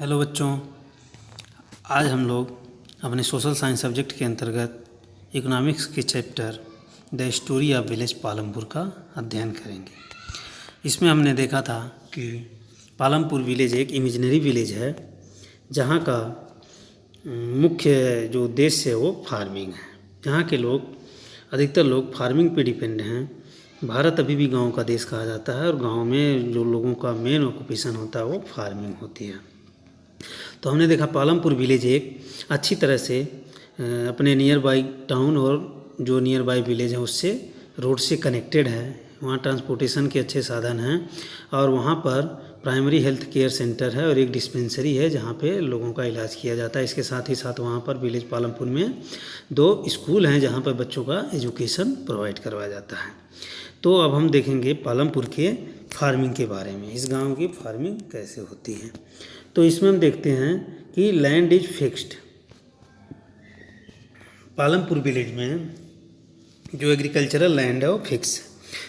Hello बच्चों, आज हम लोग अपने सोशल साइंस सब्जेक्ट के अंतर्गत इकोनॉमिक्स के chapter the story of village Palampur का अध्ययन करेंगे। इसमें हमने देखा था कि पालमपुर विलेज एक इमेजिनरी विलेज है जहाँ का मुख्य जो उद्देश्य है वो फार्मिंग है। यहाँ के लोग अधिकतर लोग फार्मिंग पे डिपेंड हैं। भारत अभी भी गांव का देश कहा जाता है और गांव में जो लोगों का मेन ऑक्यूपेशन होता है वो फार्मिंग होती है। तो हमने देखा पालमपुर विलेज एक अच्छी तरह से अपने नियर बाई टाउन और जो नियर बाई विलेज है उससे रोड से कनेक्टेड है। वहाँ ट्रांसपोर्टेशन के अच्छे साधन हैं और वहाँ पर प्राइमरी हेल्थ केयर सेंटर है और एक डिस्पेंसरी है जहाँ पे लोगों का इलाज किया जाता है। इसके साथ ही साथ वहाँ पर विलेज पालमपुर में 2 स्कूल हैं जहाँ पर बच्चों का एजुकेशन प्रोवाइड करवाया जाता है। तो अब हम देखेंगे पालमपुर के फार्मिंग के बारे में, इस गांव की फार्मिंग कैसे होती है। तो इसमें हम देखते हैं कि land is fixed. Palampur village में जो एग्रीकल्चरल लैंड है वो फिक्स है।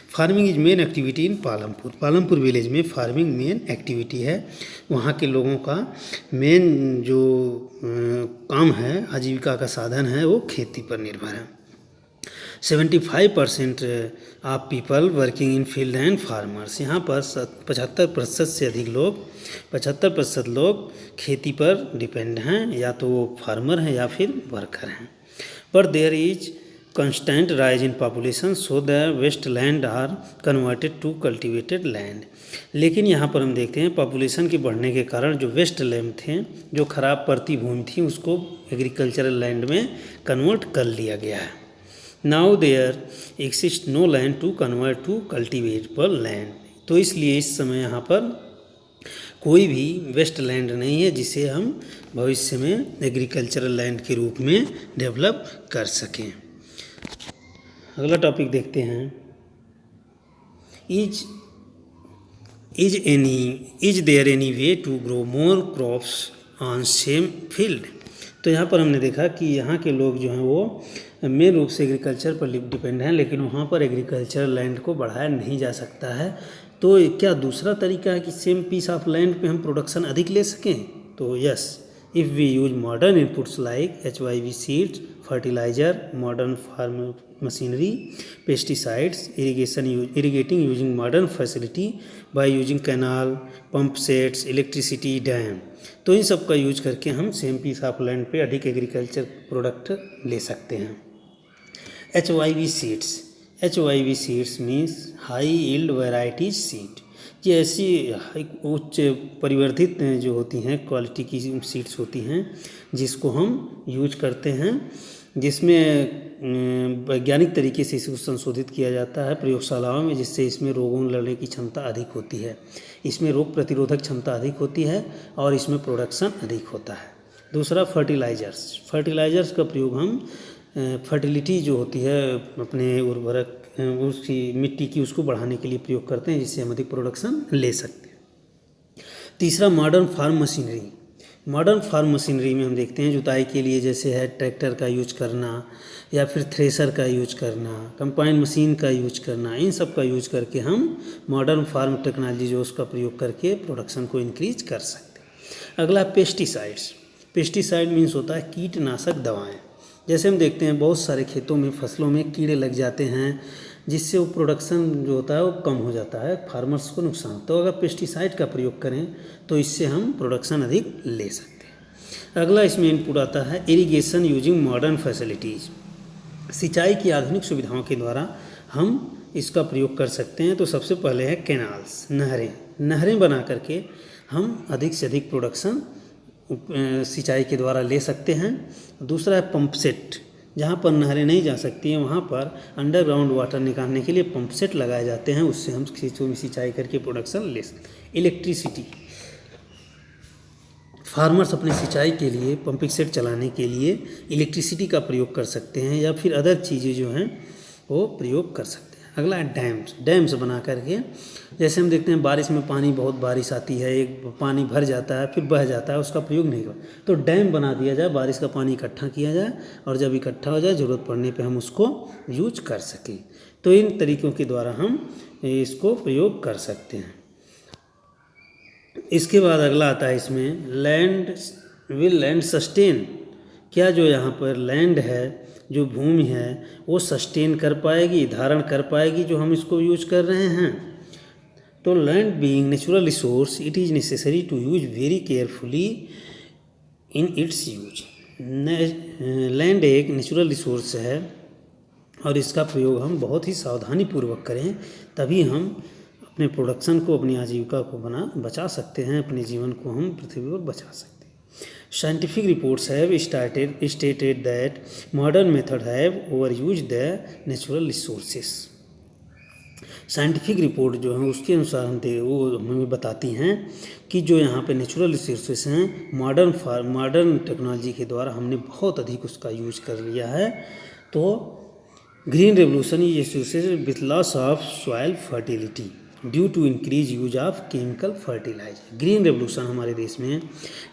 Farming is main activity in Palampur. Palampur village में फार्मिंग मेन एक्टिविटी है। वहाँ के लोगों का मेन जो काम है, आजीविका का साधन है, वो खेती पर निर्भर है। 75% of people working in field and farmers. यहाँ पर 75% से अधिक लोग 75% लोग खेती पर डिपेंड हैं, या तो वो फार्मर हैं या फिर वर्कर हैं। पर there is constant rise in population so the waste land are converted to cultivated land। लेकिन यहाँ पर हम देखते हैं पॉपुलेशन के बढ़ने के कारण जो वेस्ट लैंड थे, जो खराब पड़ती भूमि थी, उसको एग्रीकल्चरल लैंड में कन्वर्ट कर लिया गया है। Now there exist no land to convert to cultivatable land. तो इसलिए इस समय यहाँ पर कोई भी वेस्ट लैंड नहीं है जिसे हम भविष्य में एग्रीकल्चरल लैंड के रूप में डेवलप कर सकें। अगला टॉपिक देखते हैं, is there any way to grow more crops on same field. तो यहाँ पर हमने देखा कि यहाँ के लोग जो हैं वो मेन रूप से एग्रीकल्चर पर डिपेंड हैं, लेकिन वहाँ पर एग्रीकल्चरल लैंड को बढ़ाया नहीं जा सकता है। तो क्या दूसरा तरीका है कि सेम पीस ऑफ लैंड पे हम प्रोडक्शन अधिक ले सकें? तो yes, if we use modern inputs like HYV seeds, fertiliser, modern farm machinery, pesticides, irrigating using modern facility by using canal, pump sets, electricity, dam. तो इन सब का यूज करके हम सेम पीस ऑफ लैंड पे अधिक एग्रीकल्चर प्रोडक्ट ले सकते हैं। HYV seeds means high yield varieties seed. ये ऐसी उच्च परिवर्धित जो होती हैं क्वालिटी की सीड्स होती हैं जिसको हम यूज करते हैं, जिसमें वैज्ञानिक तरीके से इसको संशोधित किया जाता है प्रयोगशालाओं में, जिससे इसमें रोगों लड़ने की क्षमता अधिक होती है, इसमें रोग प्रतिरोधक क्षमता अधिक होती है और इसमें प्रोडक्शन अधिक होता है। दूसरा फर्टिलाइजर्स का प्रयोग हम फर्टिलिटी जो होती है अपने उर्वरक उसकी मिट्टी की, उसको बढ़ाने के लिए प्रयोग करते हैं, जिससे हम अधिक प्रोडक्शन ले सकते हैं। तीसरा मॉडर्न फार्म मशीनरी में हम देखते हैं जुताई के लिए जैसे है ट्रैक्टर का यूज करना या फिर थ्रेसर का यूज करना, कंबाइन मशीन का यूज करना, इन सब का यूज करके हम मॉडर्न फार्म टेक्नोलॉजी जो उसका प्रयोग करके प्रोडक्शन को इंक्रीज कर सकते हैं। अगला पेस्टिसाइड मीन्स होता है कीटनाशक दवाएँ। जैसे हम देखते हैं बहुत सारे खेतों में फसलों में कीड़े लग जाते हैं, जिससे वो प्रोडक्शन जो होता है वो कम हो जाता है, फार्मर्स को नुकसान। तो अगर पेस्टिसाइड का प्रयोग करें तो इससे हम प्रोडक्शन अधिक ले सकते हैं। अगला इसमें इनपुट आता है इरिगेशन यूजिंग मॉडर्न फैसिलिटीज़। सिंचाई की आधुनिक सुविधाओं के द्वारा हम इसका प्रयोग कर सकते हैं। तो सबसे पहले है कैनाल्स, नहरें बना करके हम अधिक से अधिक प्रोडक्शन सिंचाई के द्वारा ले सकते हैं। दूसरा है पंप सेट, जहाँ पर नहरें नहीं जा सकती हैं वहाँ पर अंडरग्राउंड वाटर निकालने के लिए पंप सेट लगाए जाते हैं, उससे हम खेतों में सिंचाई करके प्रोडक्शन ले सकते हैं। इलेक्ट्रिसिटी, फार्मर्स अपने सिंचाई के लिए पंपिंग सेट चलाने के लिए इलेक्ट्रिसिटी का प्रयोग कर सकते हैं या फिर अदर चीज़ें जो हैं वो प्रयोग कर सकते हैं। अगला है डैम्स बना करके, जैसे हम देखते हैं बारिश में पानी बहुत बारिश आती है, एक पानी भर जाता है फिर बह जाता है, उसका प्रयोग नहीं कर, तो डैम बना दिया जाए, बारिश का पानी इकट्ठा किया जाए और जब इकट्ठा हो जाए ज़रूरत पड़ने पे हम उसको यूज कर सकें। तो इन तरीक़ों के द्वारा हम इसको प्रयोग कर सकते हैं। इसके बाद अगला आता है इसमें लैंड सस्टेन, क्या जो यहाँ पर लैंड है, जो भूमि है, वो सस्टेन कर पाएगी, धारण कर पाएगी जो हम इसको यूज कर रहे हैं। तो land being natural resource it is necessary to use very carefully in its use. Land एक नेचुरल रिसोर्स है और इसका प्रयोग हम बहुत ही सावधानी पूर्वक करें, तभी हम अपने प्रोडक्शन को, अपनी आजीविका को बचा सकते हैं, अपने जीवन को हम पृथ्वी पर बचा सकते हैं। Scientific reports have stated that modern method have over use the natural resources. Scientific report जो है उसके अनुसार वो हमें बताती हैं कि जो यहाँ पे नेचुरल रिसोर्सेस हैं, मॉडर्न टेक्नोलॉजी के द्वारा हमने बहुत अधिक उसका यूज कर लिया है। तो green revolution is associated with loss of soil fertility due to increase use of chemical fertiliser. Green revolution हमारे देश में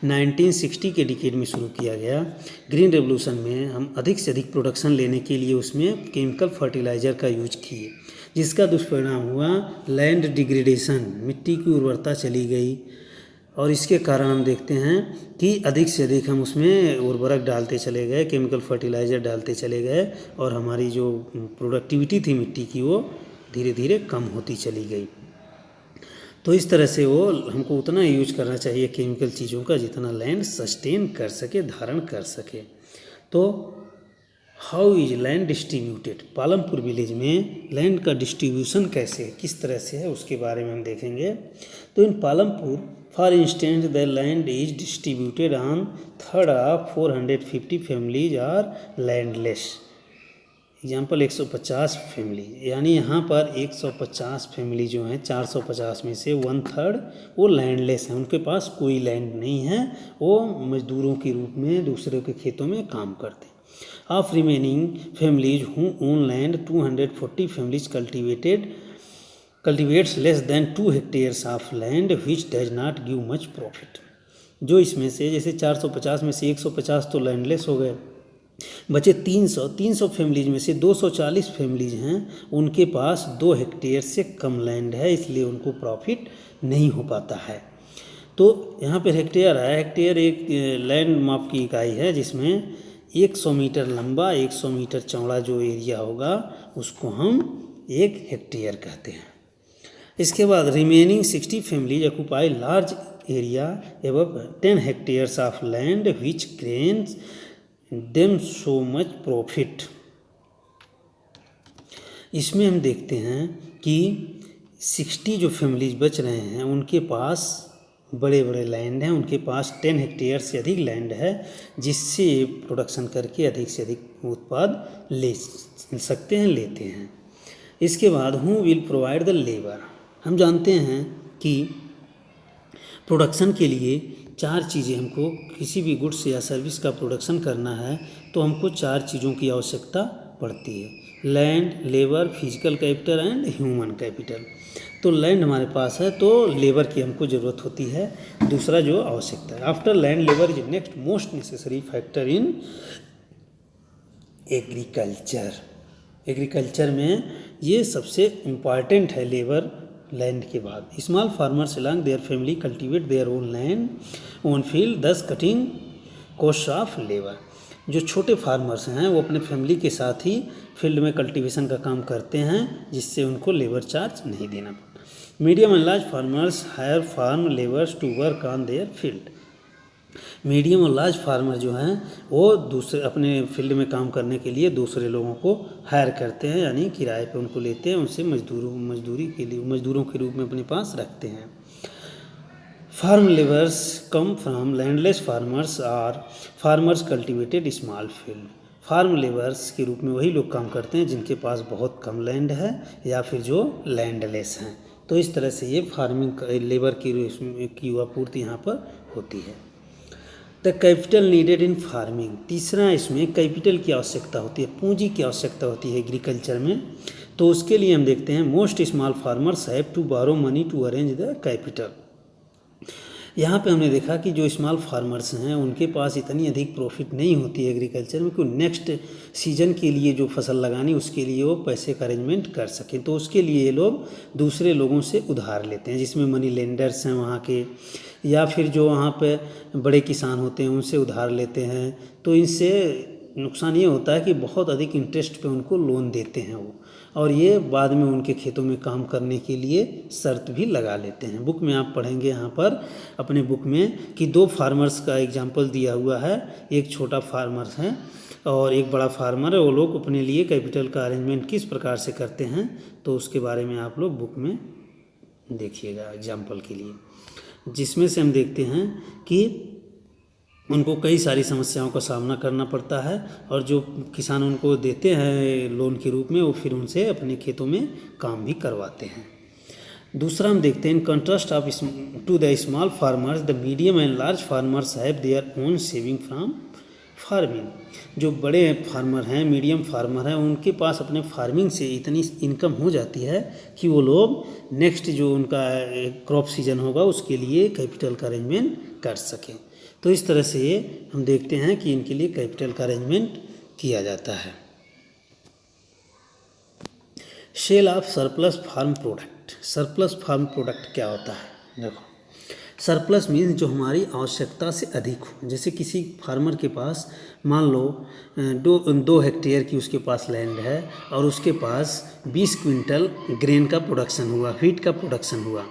1960 के डिकेड में शुरू किया गया। ग्रीन रेवोल्यूशन में हम अधिक से अधिक प्रोडक्शन लेने के लिए उसमें केमिकल फर्टिलाइजर का यूज किए, जिसका दुष्परिणाम हुआ लैंड डिग्रेडेशन, मिट्टी की उर्वरता चली गई। और इसके कारण हम देखते हैं कि अधिक से अधिक हम उसमें उर्वरक डालते चले गए, केमिकल फर्टिलाइज़र डालते चले गए, और हमारी जो प्रोडक्टिविटी थी मिट्टी की वो धीरे धीरे कम होती चली गई। तो इस तरह से वो हमको उतना यूज करना चाहिए केमिकल चीज़ों का जितना लैंड सस्टेन कर सके, धारण कर सके। तो how is land distributed, Palampur village में लैंड का डिस्ट्रीब्यूशन कैसे है, किस तरह से है, उसके बारे में हम देखेंगे। तो in Palampur for instance the land is distributed on third of 450 families are landless. Example 150 family, यानी यहाँ पर 150 फैमिली जो हैं, 450 में से 1/3 वो लैंडलेस हैं, उनके पास कोई लैंड नहीं है, वो मजदूरों के रूप में दूसरे के खेतों में काम करते हैं। Of remaining families who own land, 240 families cultivates less than 2 hectares of land which does not give much profit। जो इसमें से जैसे 450 में से 150 तो लैंडलेस हो गए, बचे 300 फैमिलीज में से 240 फैमिलीज हैं, उनके पास 2 हेक्टेयर से कम लैंड है, इसलिए उनको प्रॉफिट नहीं हो पाता है। तो यहाँ पर हेक्टेयर है, हेक्टेयर एक लैंड माप की इकाई है जिसमें 100 मीटर लंबा 100 मीटर चौड़ा जो एरिया होगा उसको हम 1 हेक्टेयर कहते हैं। इसके बाद remaining 60 families occupy large area above 10 hectares of land which cranes them so much profit. इसमें हम देखते हैं कि 60 जो फैमिलीज बच रहे हैं उनके पास बड़े बड़े लैंड हैं, उनके पास 10 हेक्टेयर से अधिक लैंड है, जिससे प्रोडक्शन करके अधिक से अधिक उत्पाद ले सकते हैं, लेते हैं। इसके बाद who will provide the labour. हम जानते हैं कि प्रोडक्शन के लिए 4 चीज़ें, हमको किसी भी गुड्स या सर्विस का प्रोडक्शन करना है तो हमको 4 चीज़ों की आवश्यकता पड़ती है, land, labour, physical capital and human capital. तो लैंड हमारे पास है तो लेबर की हमको ज़रूरत होती है, दूसरा जो आवश्यकता है। After land labour is next most necessary factor in agriculture. Agriculture में ये सबसे इम्पॉर्टेंट है लेबर, लैंड के बाद। Small farmers along their family cultivate their own land own field दस कटिंग कॉस्ट ऑफ लेबर। जो छोटे फार्मर्स हैं वो अपने फैमिली के साथ ही फील्ड में कल्टीवेशन का काम करते हैं, जिससे उनको लेबर चार्ज नहीं देना पड़ता। Medium and large farmers hire farm labours to work on their field. Medium और लार्ज फार्मर जो हैं वो दूसरे अपने फील्ड में काम करने के लिए दूसरे लोगों को हायर करते हैं, यानी किराए पे उनको लेते हैं, उनसे मजदूरों के रूप में अपने पास रखते हैं। Farm labours come from landless farmers और farmers cultivated small field. Farm labours के रूप में वही लोग काम करते हैं जिनके पास बहुत कम लैंड है या फिर जो लैंडलेस हैं। तो इस तरह से ये फार्मिंग लेबर की आपूर्ति यहाँ पर होती है। The capital needed in farming. तीसरा, इसमें कैपिटल की आवश्यकता होती है, पूंजी की आवश्यकता होती है एग्रीकल्चर में। तो उसके लिए हम देखते हैं most small farmers have to borrow money to arrange the capital. यहाँ पे हमने देखा कि जो स्मॉल फार्मर्स हैं उनके पास इतनी अधिक प्रॉफिट नहीं होती है एग्रीकल्चर में कि नेक्स्ट सीजन के लिए जो फसल लगानी उसके लिए वो पैसे का अरेंजमेंट कर सकें। तो उसके लिए ये लोग दूसरे लोगों से उधार लेते हैं, जिसमें मनी लेंडर्स हैं वहाँ के, या फिर जो वहाँ पे बड़े किसान होते हैं उनसे उधार लेते हैं। तो इनसे नुकसान ये होता है कि बहुत अधिक इंटरेस्ट पे उनको लोन देते हैं वो, और ये बाद में उनके खेतों में काम करने के लिए शर्त भी लगा लेते हैं। बुक में आप पढ़ेंगे यहाँ पर अपने बुक में कि 2 फार्मर्स का एग्जाम्पल दिया हुआ है, एक छोटा फार्मर है और एक बड़ा फार्मर है। वो लोग अपने लिए कैपिटल का अरेंजमेंट किस प्रकार से करते हैं, तो उसके बारे में आप लोग बुक में देखिएगा एग्जाम्पल के लिए, जिसमें से हम देखते हैं कि उनको कई सारी समस्याओं का सामना करना पड़ता है, और जो किसान उनको देते हैं लोन के रूप में वो फिर उनसे अपने खेतों में काम भी करवाते हैं। दूसरा हम देखते हैं, in contrast of to the small farmers the medium and large farmers have their own saving from farming. जो बड़े फार्मर हैं, मीडियम फार्मर हैं, उनके पास अपने फार्मिंग से इतनी इनकम हो जाती है कि वो लोग नेक्स्ट जो उनका क्रॉप सीजन होगा उसके लिए कैपिटल का अरेंजमेंट कर सकें। तो इस तरह से हम देखते हैं कि इनके लिए कैपिटल का अरेंजमेंट किया जाता है। Sale of surplus farm product. Surplus farm product क्या होता है? देखो, सरप्लस मीन्स जो हमारी आवश्यकता से अधिक हो। जैसे किसी फार्मर के पास मान लो 2 हेक्टेयर की उसके पास लैंड है और उसके पास 20 क्विंटल ग्रेन का प्रोडक्शन हुआ, व्हीट का प्रोडक्शन हुआ।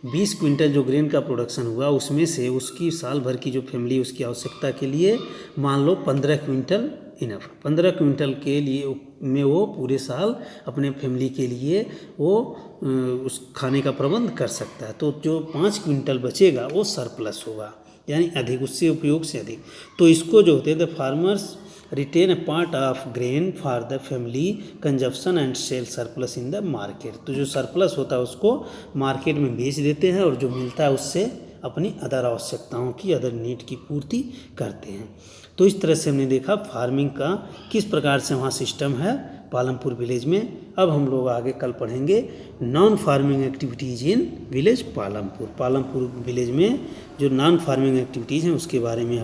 20 क्विंटल जो ग्रेन का प्रोडक्शन हुआ उसमें से उसकी साल भर की जो फैमिली उसकी आवश्यकता के लिए मान लो 15 क्विंटल इनफ। 15 क्विंटल के लिए में वो पूरे साल अपने फैमिली के लिए वो उस खाने का प्रबंध कर सकता है। तो जो 5 क्विंटल बचेगा वो सरप्लस होगा, यानी अधिक, उससे उपयोग से अधिक। तो इसको जो होते हैं the farmers retain a part of grain for the family consumption and sale surplus in the market. तो जो सरप्लस होता है उसको मार्केट में बेच देते हैं और जो मिलता है उससे अपनी अदर आवश्यकताओं की, अदर नीड की पूर्ति करते हैं। तो इस तरह से हमने देखा फार्मिंग का किस प्रकार से वहाँ सिस्टम है पालमपुर विलेज में। अब हम लोग आगे कल पढ़ेंगे non farming activities in village Palampur. Palampur village में जो नॉन फार्मिंग एक्टिविटीज़ हैं उसके बारे में